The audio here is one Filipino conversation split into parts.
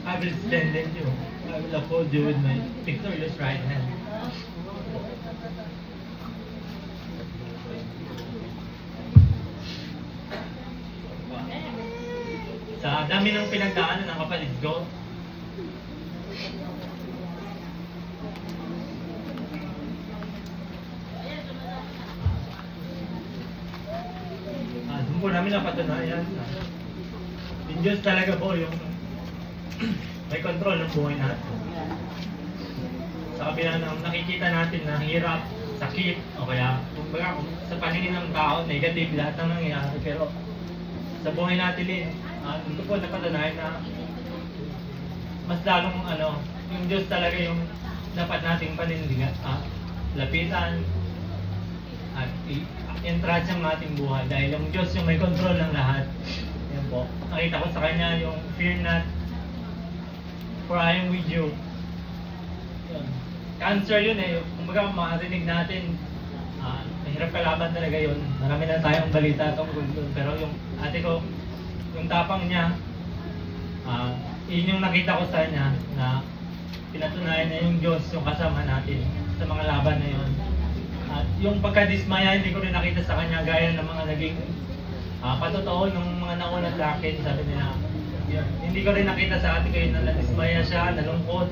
I will strengthen you. I will uphold you with my victorious right hand. Sa dami ng pinagdaanan ng kapatid ko, doon po namin napatunayan na yung Diyos talaga po yung may control ng buhay natin. Sa kabila ng nakikita natin na hirap, sakit, o kaya kumbaga sa paningin ng tao, negative lahat ng nangyayari. Pero sa buhay natin ito po napatunayan na mas lalong yung Diyos talaga yung dapat nating panindigan, lapitan, at i-entrance ang ating buhay dahil yung Diyos yung may control ng lahat. Yan po. Nakita ko sa Kanya yung fear not, for I am with you. Yun. Cancer yun kumbaga marinig natin, mahirap kalaban talaga yun. Marami na tayong balita tungkol doon. Pero yung ate ko, yung tapang niya, yun yung nakita ko sa kanya na pinatunayan na yung Diyos yung kasama natin sa mga laban na yun. At yung pagkadismaya, hindi ko rin nakita sa kanya gaya ng mga naging patotoo ng mga nauna sa akin. Sabi nila, yun, hindi ko rin nakita sa ate kayo na nadismaya siya, nalungkot.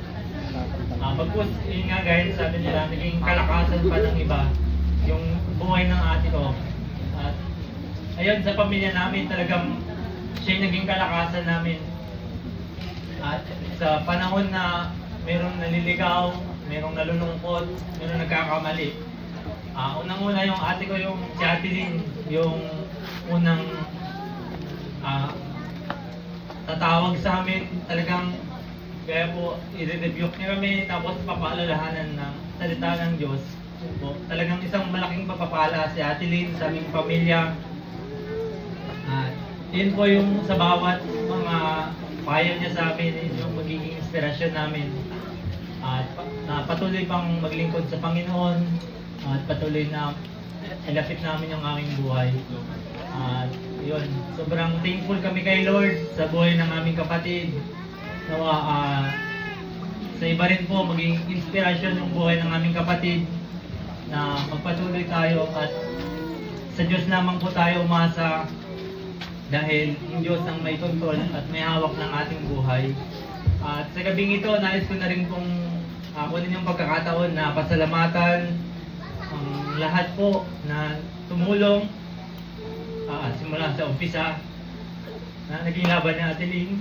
Pagpus, yun nga gaya sabi nila, naging kalakasan pa ng iba yung buhay ng ate ko. At ayun, sa pamilya namin talagang siya yung naging kalakasan namin. At sa panahon na merong naliligaw, merong nalulungkot, merong nagkakamali, unang-una yung ate ko, yung si Ate Lynn, yung unang tatawag sa amin, talagang kaya po i-rebuke niya kami, tapos papaalalahanan ng salita ng Diyos. Po, talagang isang malaking papapala si Ate Lynn sa aming pamilya. Yun po yung sa bawat mga payo niya sa amin, yung magiging inspirasyon namin. At patuloy pang maglingkod sa Panginoon, at patuloy na ilapit namin yung aming buhay. At yun, sobrang thankful kami kay Lord sa buhay ng aming kapatid. Nawa, sa iba rin po, maging inspirasyon yung buhay ng aming kapatid na magpatuloy tayo at sa Diyos lamang po tayo umasa dahil yung Diyos ang may kontrol at may hawak ng ating buhay. At sa gabing ito, nais ko na rin pong kunin yung pagkakataon na pasalamatan ang lahat po na tumulong simula sa umpisa na naging laban ni Ate Lynn,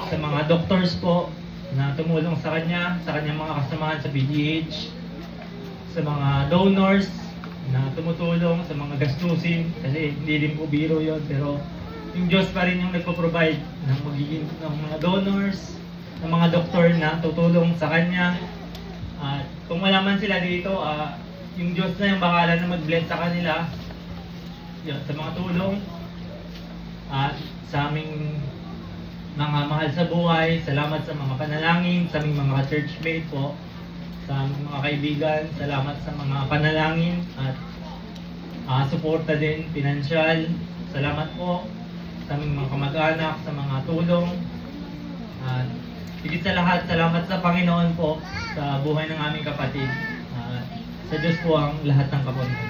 sa mga doctors po na tumulong sa kanyang mga kasamahan sa PGH, sa mga donors na tumutulong sa mga gastusin, kasi hindi din po biro yon, pero yung Diyos pa rin yung nagpo-provide ng magiging ng mga donors, ng mga doktor na tutulong sa kanya. At kung wala man sila dito, yung Diyos na yung bahala na mag-bless sa kanila, yun, sa mga tulong at sa aming mga mahal sa buhay. Salamat sa mga panalangin, sa aming mga churchmate po, sa aming mga kaibigan. Salamat sa mga panalangin at suporta din, pinansyal. Salamat po sa aming mga kamag-anak, sa mga tulong. At higit sa lahat, salamat sa Panginoon po sa buhay ng aming kapatid. Sa Diyos po ang lahat ng kapatid.